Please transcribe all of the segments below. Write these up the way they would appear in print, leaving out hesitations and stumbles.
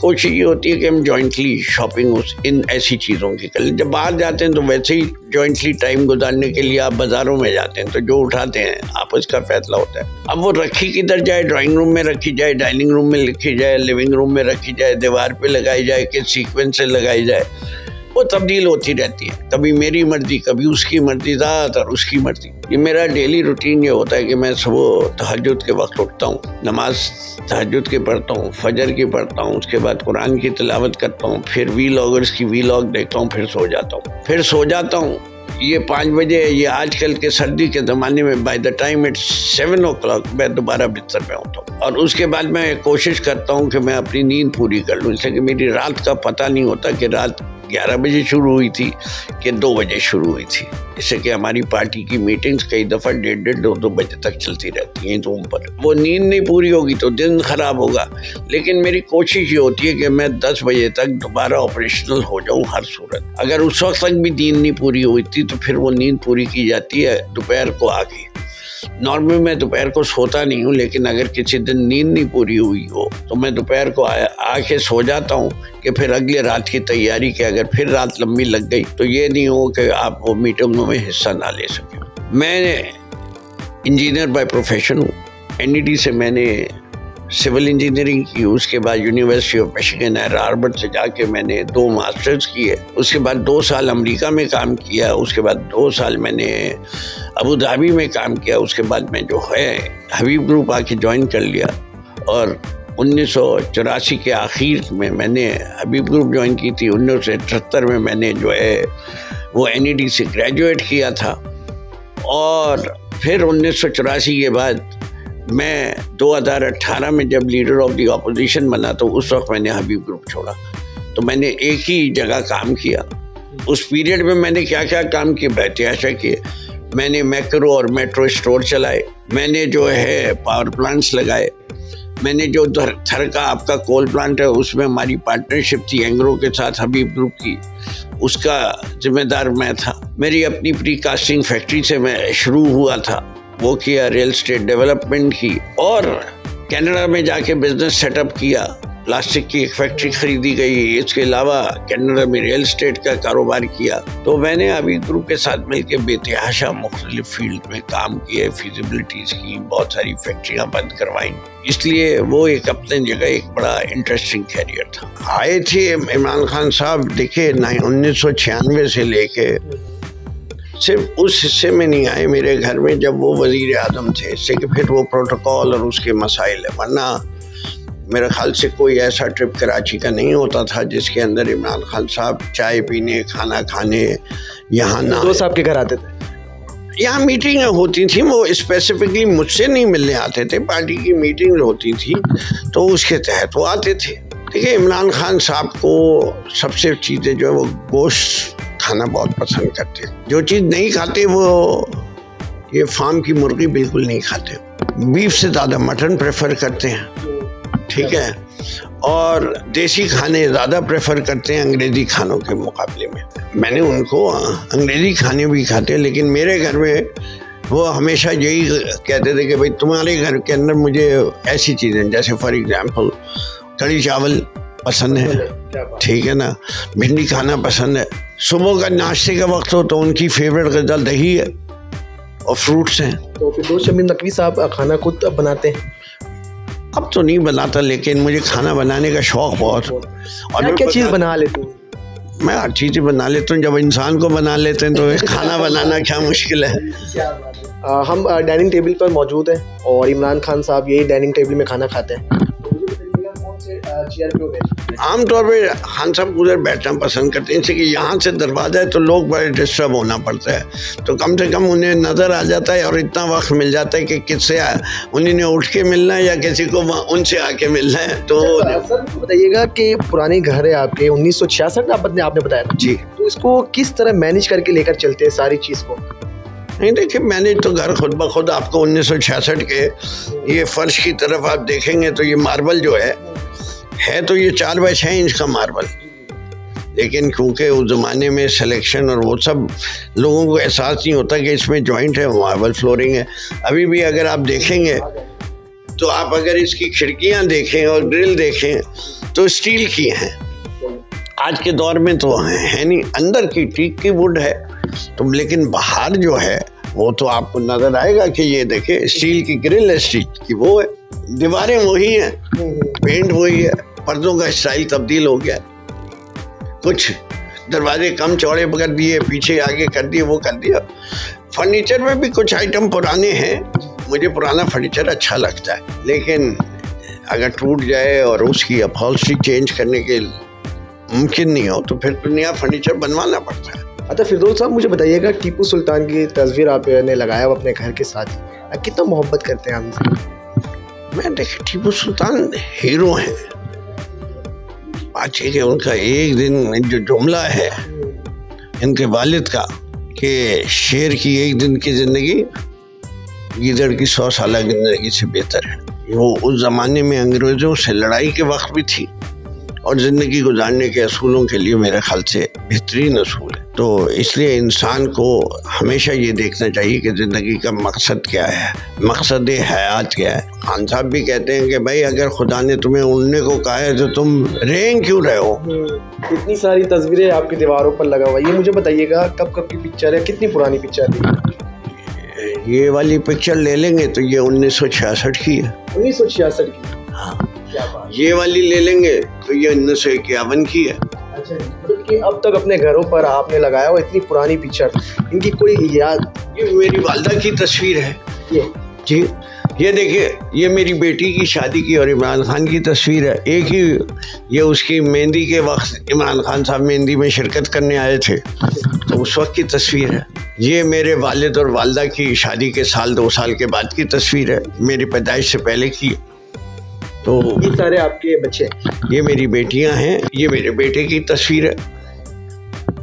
کوشش یہ ہوتی ہے کہ ہم جوائنٹلی شاپنگ ان ایسی چیزوں کی کر لیں. جب باہر جاتے ہیں تو ویسے ہی جوائنٹلی ٹائم گزارنے کے لیے آپ بازاروں میں جاتے ہیں تو جو اٹھاتے ہیں آپس کا فیصلہ ہوتا ہے. اب وہ رکھی کدھر جائے, ڈرائنگ روم میں رکھی جائے, ڈائننگ روم میں رکھی جائے, لیونگ روم میں رکھی جائے, دیوار پہ لگائی جائے, کس سیکوینس سے لگائی جائے, وہ تبدیل ہوتی رہتی ہے. کبھی میری مرضی, کبھی اس کی مرضی, زیادہ تر اس کی مرضی. یہ میرا ڈیلی روٹین یہ ہوتا ہے کہ میں صبح تہجد کے وقت اٹھتا ہوں, نماز تہجد کی پڑھتا ہوں, فجر کی پڑھتا ہوں, اس کے بعد قرآن کی تلاوت کرتا ہوں, پھر ویلاگرز کی ویلاگ دیکھتا ہوں, پھر سو جاتا ہوں. یہ 5 بجے, یہ آج کل کے سردی کے زمانے میں by the time it's 7 o'clock میں دوبارہ بستر پہ ہوتا ہوں. اور اس کے بعد میں کوشش کرتا ہوں کہ میں اپنی نیند پوری کر لوں, اس لیے کہ میری رات کا پتہ نہیں ہوتا کہ رات 11 بجے شروع ہوئی تھی کہ 2 بجے شروع ہوئی تھی. اس سے کہ ہماری پارٹی کی میٹنگز کئی دفعہ 1:30-2 بجے تک چلتی رہتی ہیں روم پر. وہ نیند نہیں پوری ہوگی تو دن خراب ہوگا. لیکن میری کوشش یہ ہوتی ہے کہ میں 10 بجے تک دوبارہ آپریشنل ہو جاؤں ہر صورت. اگر اس وقت تک بھی نیند نہیں پوری ہوئی تھی تو پھر وہ نیند پوری کی جاتی ہے دوپہر کو آ کے. نارمل میں دوپہر کو سوتا نہیں ہوں, لیکن اگر کسی دن نیند نہیں پوری ہوئی ہو تو میں دوپہر کو آ کے سو جاتا ہوں کہ پھر اگلے رات کی تیاری کے اگر پھر رات لمبی لگ گئی تو یہ نہیں ہو کہ آپ وہ میٹنگوں میں حصہ نہ لے سکیں. میں انجینئر بائی پروفیشن ہوں. NED سے میں نے سول انجینئرنگ کی, اس کے بعد یونیورسٹی آف میشیگن اینڈ ہارورڈ سے جا کے میں نے 2 ماسٹرز کیے. اس کے بعد 2 سال امریکہ میں کام کیا, اس کے بعد 2 سال میں نے ابو ظہبی میں کام کیا. اس کے بعد میں جو ہے حبیب گروپ آ کے جوائن کر لیا, اور 1984 کے آخر میں نے حبیب گروپ جوائن کی تھی. 1978 میں نے جو ہے وہ NED سے گریجویٹ کیا تھا, اور پھر 1984 کے بعد میں 2018 میں جب لیڈر آف دی اپوزیشن بنا تو اس وقت میں نے حبیب گروپ چھوڑا. تو میں نے ایک ہی جگہ کام کیا. اس پیریڈ میں میں نے کیا کیا کام کیے, بہتیاشا کیے. میں نے میکرو اور میٹرو اسٹور چلائے, میں نے جو ہے پاور پلانٹس لگائے, میں نے جو تھر کا آپ کا کول پلانٹ ہے اس میں ہماری پارٹنرشپ تھی اینگرو کے ساتھ حبیب گروپ کی, اس کا ذمہ دار میں تھا. میری اپنی پری کاسٹنگ فیکٹری سے میں شروع ہوا تھا, وہ کیا, ریل اسٹیٹ ڈیولپمنٹ کی, اور کینیڈا میں جا کے بزنس سیٹ اپ کیا. پلاسٹک کی ایک فیکٹری خریدی گئی. اس کے علاوہ کینیڈا میں ریل اسٹیٹ کا کاروبار کیا. تو میں نے ابھی گروپ کے ساتھ مل کے بے تحاشا مختلف فیلڈ میں کام کیے, فیزیبلٹیز کی, بہت ساری فیکٹریاں بند کروائیں. اس لیے وہ ایک اپنے جگہ ایک بڑا انٹرسٹنگ کیریئر تھا. آئے تھے عمران خان صاحب, دیکھے 1996 سے لے کے صرف اس حصے میں نہیں آئے میرے گھر میں جب وہ وزیر اعظم تھے, اس سے کہ پھر وہ پروٹوکول اور اس کے مسائل ہے. ورنہ میرے خیال سے کوئی ایسا ٹرپ کراچی کا نہیں ہوتا تھا جس کے اندر عمران خان صاحب چائے پینے, کھانا کھانے یہاں نہ. دوست صاحب کے گھر آتے تھے, یہاں میٹنگیں ہوتی تھیں. وہ اسپیسیفکلی مجھ سے نہیں ملنے آتے تھے, پارٹی کی میٹنگ ہوتی تھی تو اس کے تحت وہ آتے تھے. دیکھیے عمران خان صاحب کو سب سے چیزیں جو ہے وہ گوشت کھانا بہت پسند کرتے. جو چیز نہیں کھاتے وہ یہ فارم کی مرغی بالکل نہیں کھاتے. بیف سے زیادہ مٹن پریفر کرتے ہیں, ٹھیک ہے, اور دیسی کھانے زیادہ پریفر کرتے ہیں انگریزی کھانوں کے مقابلے میں. میں نے ان کو انگریزی کھانے بھی کھاتے ہیں, لیکن میرے گھر میں وہ ہمیشہ یہی کہتے تھے کہ بھائی تمہارے گھر کے اندر مجھے ایسی چیزیں جیسے فار ایگزامپل کڑھی چاول پسند ہے, ٹھیک ہے نا, بھنڈی کھانا پسند ہے. صبح کا ناشتے کا وقت ہو تو ان کی فیوریٹ غذا دہی ہے اور فروٹس ہیں. تو فردوس شمیم نقوی صاحب کھانا خود بناتے ہیں؟ اب تو نہیں بناتا, لیکن مجھے کھانا بنانے کا شوق بہت. اور کیا چیز بنا لیتے ہیں؟ میں ہر چیز بنا لیتا ہوں. جب انسان کو بنا لیتے ہیں تو کھانا بنانا کیا مشکل ہے. ہم ڈائننگ ٹیبل پر موجود ہیں اور عمران خان صاحب یہی ڈائننگ ٹیبل میں کھانا کھاتے ہیں. عام طور پہ خان صاحب ادھر بیٹھنا پسند کرتے ہیں, اس سے کہ یہاں سے دروازہ ہے تو لوگ بڑے ڈسٹرب ہونا پڑتا ہے, تو کم سے کم انہیں نظر آ جاتا ہے اور اتنا وقت مل جاتا ہے کہ کس سے انہیں نے اٹھ کے ملنا ہے یا کسی کو ان سے آ کے ملنا ہے. تو بتائیے گا کہ پرانے گھر ہے آپ کے 1966 آپ نے بتایا جی, تو اس کو کس طرح مینیج کر کے لے کر چلتے ہیں ساری چیز کو؟ نہیں دیکھیں, میں نے تو گھر خود بخود آپ کو 1966 کے یہ فرش کی طرف آپ دیکھیں گے تو یہ ماربل جو ہے تو یہ 4x6 انچ کا ماربل, لیکن کیونکہ اس زمانے میں سلیکشن اور وہ سب لوگوں کو احساس نہیں ہوتا کہ اس میں جوائنٹ ہے, ماربل فلورنگ ہے. ابھی بھی اگر آپ دیکھیں گے تو آپ اگر اس کی کھڑکیاں دیکھیں اور گرل دیکھیں تو اسٹیل کی ہیں. آج کے دور میں تو ہے نہیں, اندر کی ٹیک کی ووڈ ہے تو, لیکن باہر جو ہے وہ تو آپ کو نظر آئے گا کہ یہ دیکھیں اسٹیل کی گرل ہے, اسٹیل کی وہ ہے, دیواریں وہی ہیں, پینٹ وہی ہے, پردوں کا اسٹائل تبدیل ہو گیا, کچھ دروازے کم چوڑے کر دیے, پیچھے آگے کر دیے, وہ کر دیا. فرنیچر میں بھی کچھ آئٹم پرانے ہیں, مجھے پرانا فرنیچر اچھا لگتا ہے, لیکن اگر ٹوٹ جائے اور اس کی اپہولسٹری چینج کرنے کے ممکن نہیں ہو تو پھر تو نیا فرنیچر بنوانا پڑتا ہے. اچھا فردوس صاحب مجھے بتائیے گا, ٹیپو سلطان کی تصویر آپ نے لگایا ہوا اپنے گھر کے ساتھ, کتنا محبت کرتے ہیں ہم سے؟ میں دیکھیں ٹیپو سلطان ہیرو ہیں. بات یہ کہ ان کا ایک دن جو جملہ ہے ان کے والد کا کہ شیر کی ایک دن کی زندگی گیدڑ کی 100 سالہ زندگی سے بہتر ہے, وہ اس زمانے میں انگریزوں سے لڑائی کے وقت بھی تھی اور زندگی گزارنے کے اصولوں کے لیے میرے خیال سے بہترین اصول ہے. تو اس لیے انسان کو ہمیشہ یہ دیکھنا چاہیے کہ زندگی کا مقصد کیا ہے, مقصد حیات کیا ہے. خان صاحب بھی کہتے ہیں کہ بھائی اگر خدا نے تمہیں اڑنے کو کہا ہے تو تم رینگ کیوں رہے ہو. اتنی ساری تصویریں آپ کی دیواروں پر لگا ہوا, یہ مجھے بتائیے گا کب کی پکچر ہے, کتنی پرانی پکچر ہے؟ یہ والی پکچر لے لیں گے تو یہ 1966 کی ہے. 1966 کی؟ ہاں. یہ والی لے لیں گے تو یہ 1951 کی ہے. اچھا, کہ اب تک اپنے گھروں پر آپ نے لگایا ہوا اتنی پرانی پکچر, ان کی کوئی یاد؟ یہ میری والدہ کی تصویر ہے. جی یہ دیکھیے, یہ میری بیٹی کی شادی کی اور عمران خان کی تصویر ہے, ایک ہی. یہ اس کی مہندی کے وقت عمران خان صاحب مہندی میں شرکت کرنے آئے تھے تو اس وقت کی تصویر ہے. یہ میرے والد اور والدہ کی شادی کے 2 سال کے بعد کی تصویر ہے, میری پیدائش سے پہلے کی. تو یہ سارے آپ کے بچے؟ یہ میری بیٹیاں ہیں, یہ میرے بیٹے کی تصویر ہے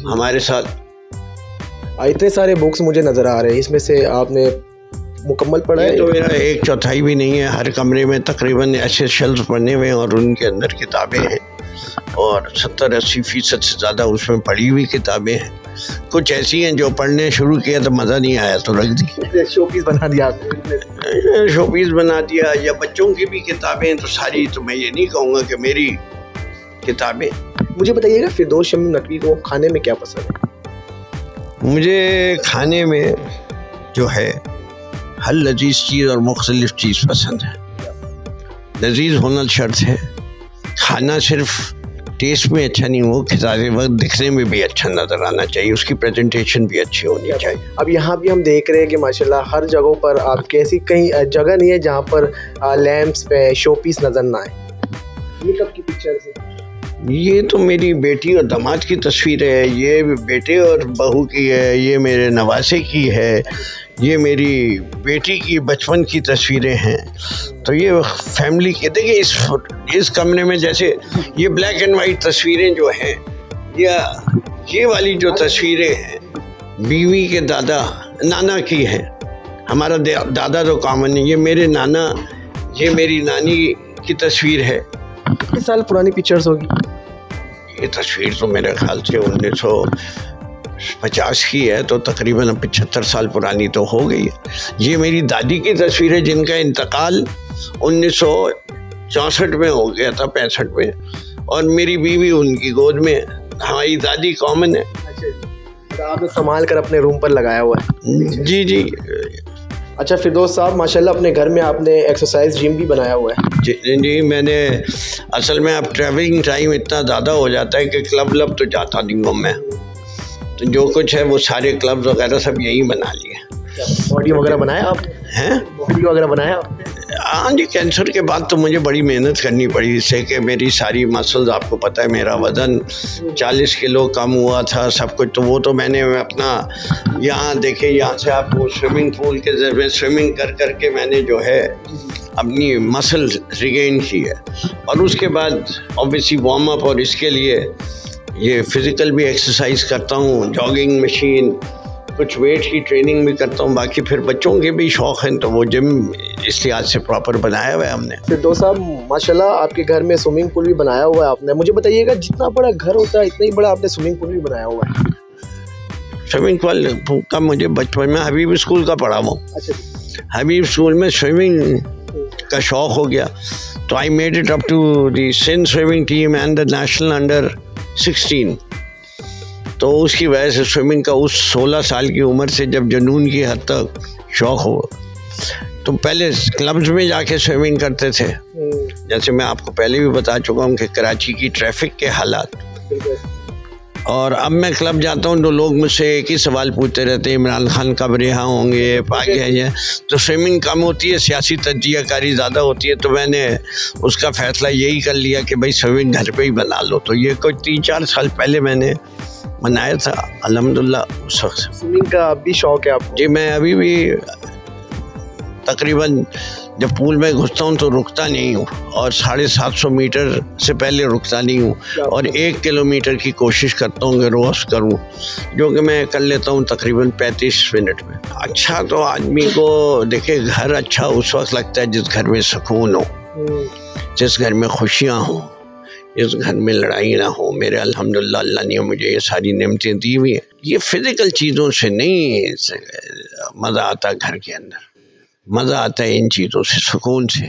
ہمارے ساتھ. اتنے سارے بکس مجھے نظر آ رہے ہیں, اس میں سے آپ نے مکمل پڑھا ہے؟ تو میرا 1/4 بھی نہیں ہے. ہر کمرے میں تقریباً ایسے شیلف بنے ہوئے ہیں اور ان کے اندر کتابیں ہیں, اور 70-80% سے زیادہ اس میں پڑھی ہوئی کتابیں ہیں. کچھ ایسی ہیں جو پڑھنے شروع کیا تو مزہ نہیں آیا تو رکھ دی, شو پیس بنا دیا آپ نے. شو پیس بنا دیا. یا بچوں کی بھی کتابیں تو ساری, تو میں یہ نہیں کہوں گا کہ میری کتابیں. مجھے بتائیے گا فردوس شمیم نقوی کو کھانے میں کیا پسند ہے؟ مجھے کھانے میں جو ہے ہر لذیذ چیز اور مختلف چیز پسند ہے. لذیذ ہونا شرط ہے, کھانا صرف ٹیسٹ میں اچھا نہیں ہو, کھلاتے وقت دکھنے میں بھی اچھا نظر آنا چاہیے, اس کی پریزنٹیشن بھی اچھی ہونی چاہیے. اب یہاں بھی ہم دیکھ رہے ہیں کہ ماشاءاللہ ہر جگہوں پر آپ کی ایسی کہیں جگہ نہیں ہے جہاں پر لیمپس پہ شو پیس نظر نہ آئے. یہ کب کی پکچر ہے؟ یہ تو میری بیٹی اور داماد کی تصویر ہے, یہ بیٹے اور بہو کی ہے, یہ میرے نواسے کی ہے, یہ میری بیٹی کی بچپن کی تصویریں ہیں. تو یہ فیملی کی. دیکھیں اس کمرے میں جیسے یہ بلیک اینڈ وائٹ تصویریں جو ہیں, یا یہ والی جو تصویریں ہیں بیوی کے دادا نانا کی ہیں. ہمارا دادا تو کامن ہے, یہ میرے نانا, یہ میری نانی کی تصویر ہے. کتنے سال پرانی پکچرز ہوگی؟ یہ تصویر تو میرے خیال سے 1950 کی ہے, تو تقریباً 75 سال پرانی تو ہو گئی ہے. یہ میری دادی کی تصویر ہے جن کا انتقال 1964 میں ہو گیا تھا, 65 میں, اور میری بیوی ان کی گود میں. ہماری دادی کامن ہے. آپ نے سنبھال کر اپنے روم پر لگایا ہوا ہے؟ جی جی. اچھا فردوس صاحب ماشاءاللہ اپنے گھر میں آپ نے ایکسرسائز جم بھی بنایا ہوا ہے؟ جی میں نے اصل میں اب ٹریولنگ ٹائم اتنا زیادہ ہو جاتا ہے کہ کلب تو جاتا نہیں ہوں میں, تو جو کچھ ہے وہ سارے کلب وغیرہ سب یہی بنا لیے. باڈی وغیرہ بنایا آپ ہیں؟ باڈی وغیرہ بنایا آپ؟ ہاں جی. کینسر کے بعد تو مجھے بڑی محنت کرنی پڑی, اس سے کہ میری ساری مسلز, آپ کو پتہ ہے میرا وزن 40 کلو کم ہوا تھا, سب کچھ. تو وہ تو میں نے اپنا یہاں دیکھے, یہاں سے آپ کو سوئمنگ پول کے ذریعے سوئمنگ کر کے میں نے جو ہے اپنی مسل ریگین کی ہے. اور اس کے بعد اوبیسلی وارم اپ, اور اس کے لیے یہ فزیکل بھی ایکسرسائز کرتا ہوں, جاگنگ مشین, کچھ ویٹ کی ٹریننگ بھی کرتا ہوں. باقی پھر بچوں کے بھی شوق ہیں تو وہ جم اس لحاظ سے پراپر بنایا ہوا ہے ہم نے. فردوس صاحب ماشاءاللہ آپ کے گھر میں سوئمنگ پول بھی بنایا ہوا ہے آپ نے. مجھے بتائیے گا جتنا بڑا گھر ہوتا ہے اتنا ہی بڑا آپ نے سوئمنگ پول بھی بنایا ہوا ہے؟ سوئمنگ پول کا مجھے بچپن میں حبیب اسکول کا پڑھا ہوں. اچھا. حبیب اسکول میں سوئمنگ کا شوق ہو گیا. تو I made it up to the Sindh swimming team and the national under 16. تو اس کی وجہ سے سوئمنگ کا اس 16 سال کی عمر سے جب جنون کی حد تک شوق ہو تو پہلے کلبز میں جا کے سوئمنگ کرتے تھے. جیسے میں آپ کو پہلے بھی بتا چکا ہوں کہ کراچی کی ٹریفک کے حالات, اور اب میں کلب جاتا ہوں تو لوگ مجھ سے ایک ہی سوال پوچھتے رہتے ہیں, عمران خان کب رہا ہوں گے, آگے ہیں. تو سوئمنگ کم ہوتی ہے, سیاسی تجزیہ کاری زیادہ ہوتی ہے, تو میں نے اس کا فیصلہ یہی کر لیا کہ بھائی سوئمنگ گھر پہ ہی بنا لو. تو یہ کوئی 3-4 سال پہلے میں نے بنایا تھا الحمدللہ. اس وقت سوئمنگ کا اب بھی شوق ہے آپ کو؟ جی, میں ابھی بھی تقریباً جب پول میں گھستا ہوں تو رکتا نہیں ہوں, اور 750 میٹر سے پہلے رکتا نہیں ہوں, اور 1 کلومیٹر کی کوشش کرتا ہوں کہ روز کروں, جو کہ میں کر لیتا ہوں تقریباً 35 منٹ میں. اچھا تو آدمی کو دیکھے گھر اچھا اس وقت لگتا ہے جس گھر میں سکون ہو, جس گھر میں خوشیاں ہوں, جس گھر میں لڑائی نہ ہو. میرے الحمدللہ اللہ نے مجھے یہ ساری نعمتیں دی ہوئی ہیں. یہ فزیکل چیزوں سے نہیں مزہ آتا, گھر کے اندر مزہ آتا ہے ان چیزوں سے, سکون سے.